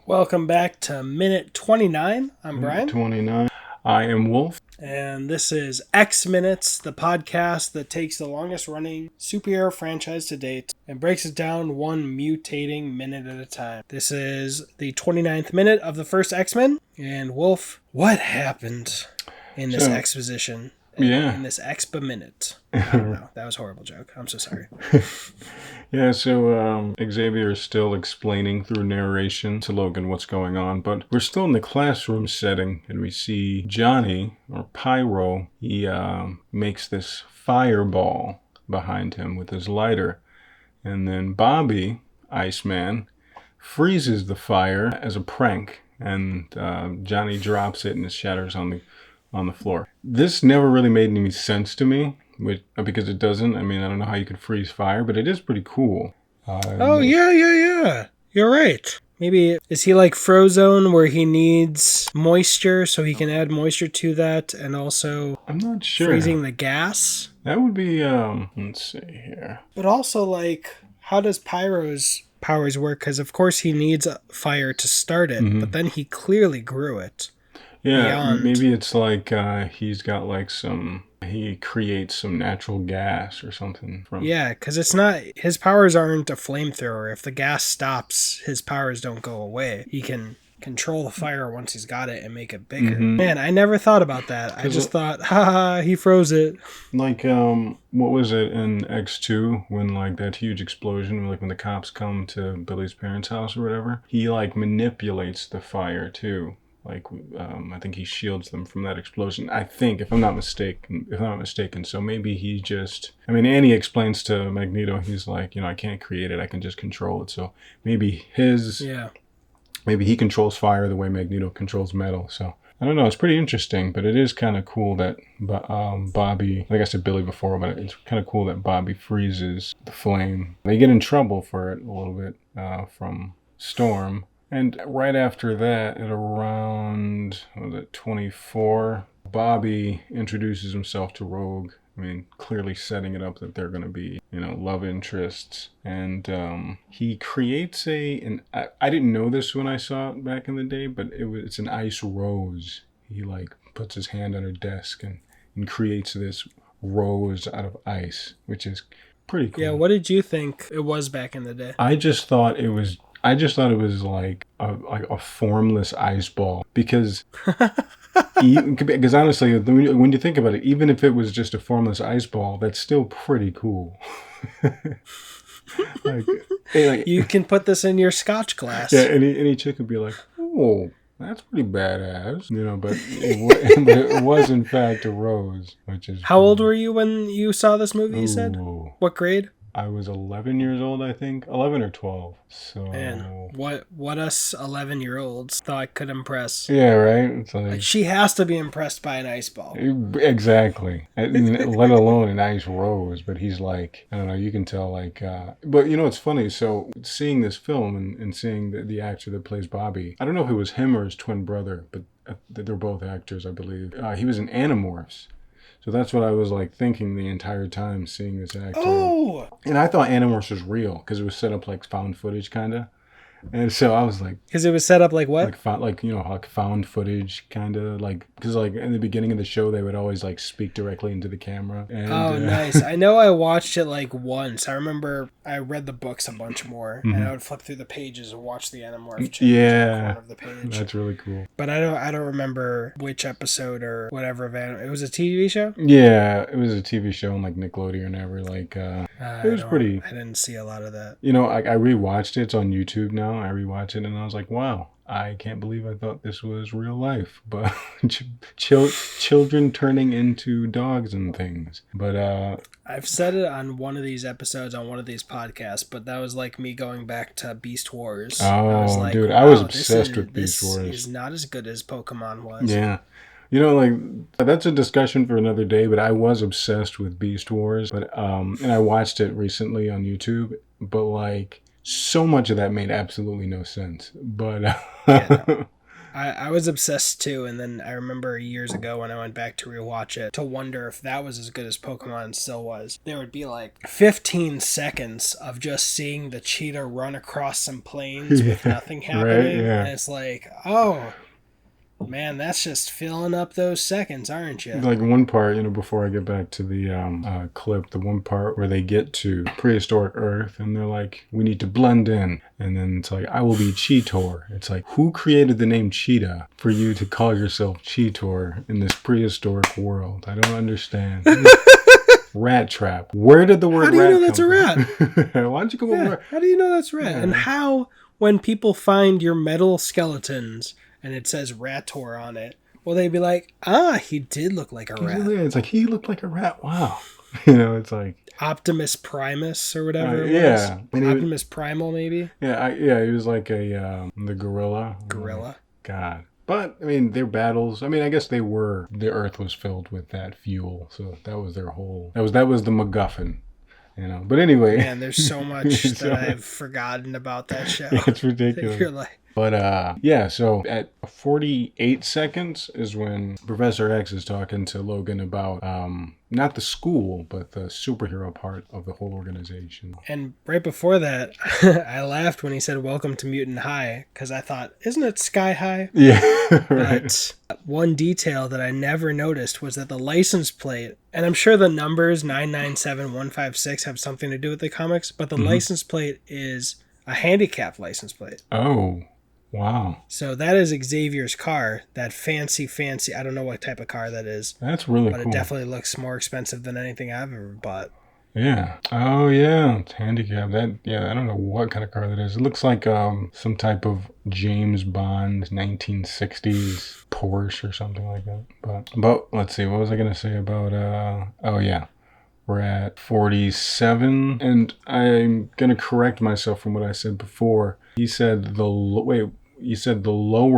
Welcome back to minute 29. I'm Brian. 29. I am Wolf. And this is X Minutes, the podcast that takes the longest running superhero franchise to date and breaks it down one mutating minute at a time. This is the 29th minute of the first X-Men. And Wolf, what happened in this exposition? In this expo minute. I don't know. That was a horrible joke. I'm so sorry. So Xavier is still explaining through narration to Logan what's going on, but we're still in the classroom setting, and we see Johnny, or Pyro, he makes this fireball behind him with his lighter, and then Bobby, Iceman, freezes the fire as a prank, and Johnny drops it and it shatters on the floor. This never really made any sense to me, because it doesn't. I mean, I don't know how you could freeze fire, but it is pretty cool. Yeah. You're right. Maybe, is he like Frozone where he needs moisture so he can add moisture to that, and also I'm not sure. Freezing the gas? That would be, let's see here. But also, like, how does Pyro's powers work? Because, of course, he needs fire to start it, but then he clearly grew it. Yeah, maybe it's like he's got like he creates some natural gas or something from. Yeah, because it's not, his powers aren't a flamethrower. If the gas stops, his powers don't go away. He can control the fire once he's got it and make it bigger. Man, I never thought about that. I just thought, he froze it. Like, what was it in X2 when like that huge explosion, like when the cops come to Billy's parents' house or whatever, he like manipulates the fire too. Like, I think he shields them from that explosion. I think, if I'm not mistaken. So maybe he just, Annie explains to Magneto, he's like, I can't create it. I can just control it. So maybe maybe he controls fire the way Magneto controls metal. So I don't know. It's pretty interesting, but it is kind of cool that Bobby, like I said Billy before, but it's kind of cool that Bobby freezes the flame. They get in trouble for it a little bit from Storm. And right after that, at around, 24, Bobby introduces himself to Rogue. Clearly setting it up that they're going to be, love interests. And he creates I didn't know this when I saw it back in the day, but it's an ice rose. He like puts his hand on her desk and creates this rose out of ice, which is pretty cool. Yeah, what did you think it was back in the day? I just thought it was like a formless ice ball because honestly, when you think about it, even if it was just a formless ice ball, that's still pretty cool. You can put this in your Scotch glass. Yeah, any chick would be like, "Oh, that's pretty badass," but it was in fact a rose, which is. How old were you when you saw this movie? You said what grade? I was 11 years old, I think. 11 or 12. So. Man, what us 11-year-olds thought could impress. Yeah, right? It's like she has to be impressed by an ice ball. Exactly. Let alone an ice rose. But he's like, I don't know, you can tell like... But it's funny. So seeing this film and seeing the actor that plays Bobby, I don't know if it was him or his twin brother, but they're both actors, I believe. He was in Animorphs. So that's what I was like thinking the entire time seeing this actor. Oh! And I thought Animorphs was real because it was set up like found footage kind of. And so I was like... Because it was set up like what? Like found footage kind of like... Because like in the beginning of the show, they would always like speak directly into the camera. And, nice. I know I watched it like once. I remember I read the books a bunch more. And I would flip through the pages and watch the Animorph change in the corner of the page. That's really cool. But I don't remember which episode or whatever of it was a TV show? Yeah, it was a TV show on like Nickelodeon or ever. Like, it was pretty... I didn't see a lot of that. I rewatched it. It's on YouTube now. I rewatched it and I was like, wow, I can't believe I thought this was real life. But children turning into dogs and things. But I've said it on one of these episodes on one of these podcasts, but that was like me going back to Beast Wars. I was obsessed with Beast Wars. This is not as good as Pokemon was. Yeah. That's a discussion for another day, but I was obsessed with Beast Wars. But and I watched it recently on YouTube, but like so much of that made absolutely no sense. But I was obsessed too, and then I remember years ago when I went back to rewatch it to wonder if that was as good as Pokemon still was. There would be like 15 seconds of just seeing the cheetah run across some plains with nothing happening, Right, yeah. and it's like, oh man, that's just filling up those seconds, aren't you? Like one part, before I get back to the clip, the one part where they get to prehistoric Earth and they're like, we need to blend in. And then it's like, I will be Cheetor. It's like, who created the name Cheetah for you to call yourself Cheetor in this prehistoric world? I don't understand. Rat trap. Where did the word rat come from? How do you know that's a rat? Why don't you come over? How do you know that's rat? Yeah. And how, when people find your metal skeletons and it says Rator on it, well, they'd be like, he did look like a rat. It's like, he looked like a rat. Wow. It's like... Optimus Primus or whatever it was. Yeah. Optimus Primal, maybe? Yeah, he was like the gorilla. Gorilla. God. But, their battles, I guess the Earth was filled with that fuel. So that was their whole... That was the MacGuffin. But anyway... Man, there's so much that I've forgotten about that show. It's ridiculous. You're like... But, so at 48 seconds is when Professor X is talking to Logan about, not the school, but the superhero part of the whole organization. And right before that, I laughed when he said, welcome to Mutant High, because I thought, isn't it Sky High? Yeah, right. But one detail that I never noticed was that the license plate, and I'm sure the numbers 997156 have something to do with the comics, but the license plate is a handicap license plate. Oh, wow. So that is Xavier's car, that fancy, I don't know what type of car that is. That's really cool. But it definitely looks more expensive than anything I've ever bought. Yeah. Oh, yeah. It's handicapped. I don't know what kind of car that is. It looks like some type of James Bond 1960s Porsche or something like that. But let's see. What was I going to say about... We're at 47, and I'm going to correct myself from what I said before. You said the lower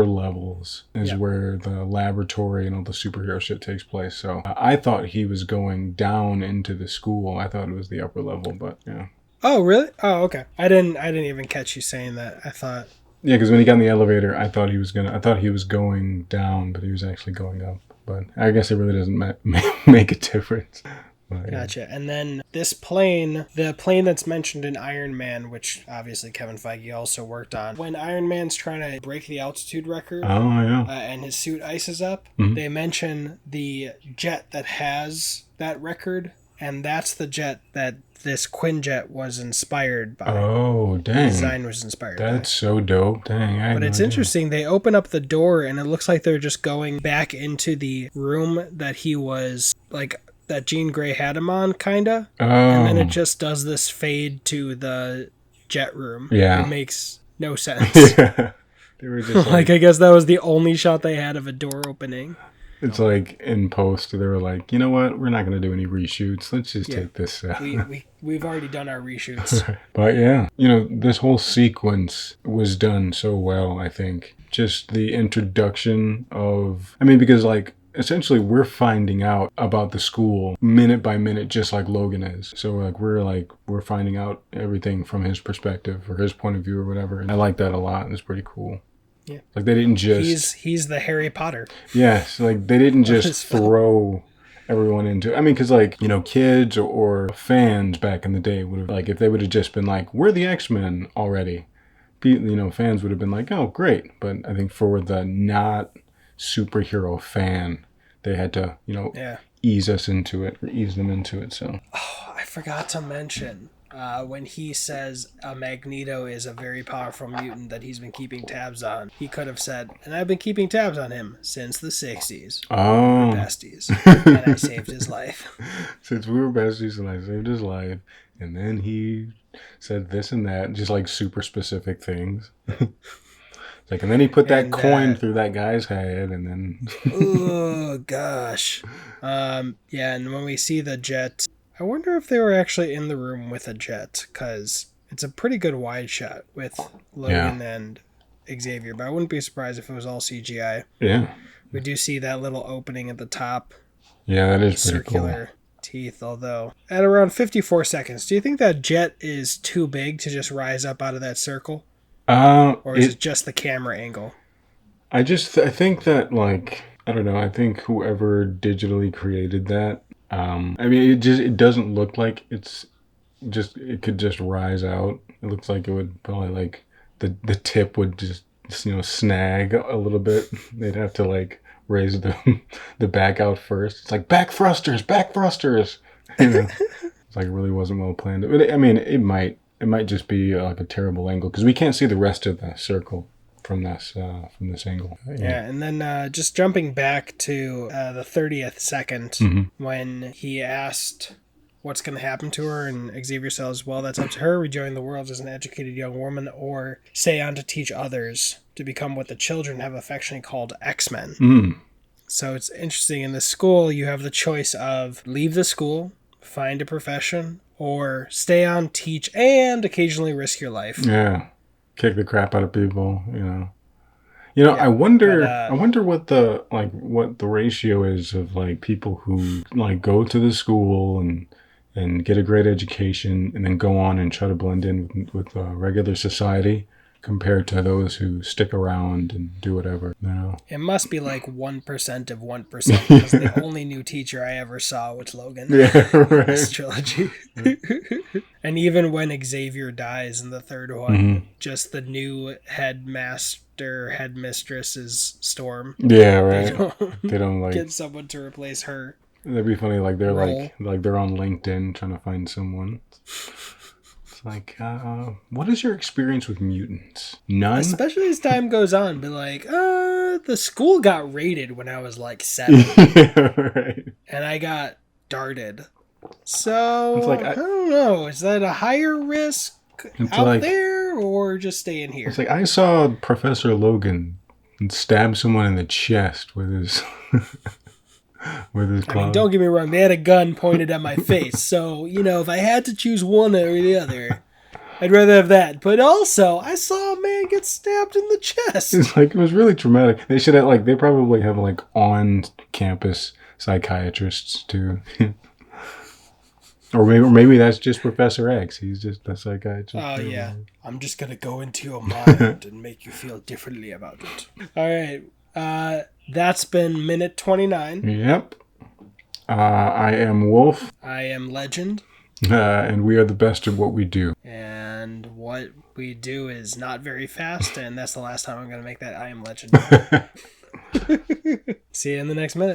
levels is where the laboratory and all the superhero shit takes place. So I thought he was going down into the school. I thought it was the upper level, but yeah. Oh, really? Oh, okay. I didn't even catch you saying that. I thought... Yeah, because when he got in the elevator, I thought he was going down, but he was actually going up. But I guess it really doesn't make a difference. Gotcha. And then this plane, the plane that's mentioned in Iron Man, which obviously Kevin Feige also worked on, when Iron Man's trying to break the altitude record and his suit ices up, they mention the jet that has that record, and that's the jet that this Quinjet was inspired by. Oh, dang. The design was inspired by. That's so dope. Dang. But it's interesting. They open up the door, and it looks like they're just going back into the room that he was, like... that Jean Grey had him on, kinda. Oh. And then it just does this fade to the jet room. Yeah. It makes no sense. Yeah. They were just like, I guess that was the only shot they had of a door opening. It's like, in post, they were like, you know what? We're not going to do any reshoots. Let's just take this out. We've already done our reshoots. But yeah, this whole sequence was done so well, I think. Just the introduction of... because, like, essentially we're finding out about the school minute by minute, just like Logan is. So we're finding out everything from his perspective or his point of view or whatever. And I like that a lot. It's pretty cool. Yeah. Like they didn't just... He's the Harry Potter. Yeah. So like they didn't just throw everyone into... because kids or fans back in the day would have, like, if they would have just been like, we're the X-Men already, fans would have been like, oh, great. But I think for the not superhero fan, they had to ease them into it. So I forgot to mention when he says a Magneto is a very powerful mutant that he's been keeping tabs on, he could have said, and I've been keeping tabs on him since the 60s. Oh, we were besties, and I saved his life. Since we were besties and I saved his life, and then he said this and that, just like super specific things. Like, and then he put that coin through that guy's head, and then... oh, gosh. And when we see the jet, I wonder if they were actually in the room with a jet, because it's a pretty good wide shot with Logan and Xavier, but I wouldn't be surprised if it was all CGI. Yeah. We do see that little opening at the top. Yeah, that is pretty circular teeth, although at around 54 seconds, do you think that jet is too big to just rise up out of that circle? Or is it just the camera angle? I think that, like, I don't know. I think whoever digitally created that, I mean, it doesn't look like it could just rise out. It looks like it would probably, like, the tip would just, snag a little bit. They'd have to, like, raise the the back out first. It's like back thrusters, back thrusters. It's like it really wasn't well planned. But I mean, it might just be like a terrible angle because we can't see the rest of the circle from this angle. Yeah, and then just jumping back to the 30th second when he asked what's going to happen to her, and Xavier says, well, that's up to her. Rejoin the world as an educated young woman or stay on to teach others to become what the children have affectionately called X-Men. So it's interesting. In the school, you have the choice of leave the school, find a profession, or stay on, teach, and occasionally risk your life. Yeah. Kick the crap out of people, Yeah, I wonder what the ratio is of like people who like go to the school and get a great education and then go on and try to blend in with regular society compared to those who stick around and do whatever. It must be like 1% of 1% because the only new teacher I ever saw was Logan. Yeah, right. This trilogy. And even when Xavier dies in the third one, just the new headmistress is Storm. Yeah, right. They don't like get someone to replace her. That'd be funny. Like they're role. like they're on LinkedIn trying to find someone. It's like, what is your experience with mutants? None. Especially as time goes on, but like, the school got raided when I was like 7. Yeah, right. And I got darted. So it's like, I don't know. Is that a higher risk out there or just staying here? It's like I saw Professor Logan stab someone in the chest with his with his club. I mean, don't get me wrong. They had a gun pointed at my face. So, if I had to choose one or the other, I'd rather have that. But also, I saw a man get stabbed in the chest. It's like, it was really traumatic. They should have, they probably have, on-campus psychiatrists, too. Or maybe that's just Professor X. He's just a psychiatrist. Oh, yeah. I'm just going to go into your mind and make you feel differently about it. All right. That's been minute 29. Yep. I am Wolf. I am Legend. And we are the best at what we do. And what we do is not very fast, and that's the last time I'm going to make that I am Legend. See you in the next minute.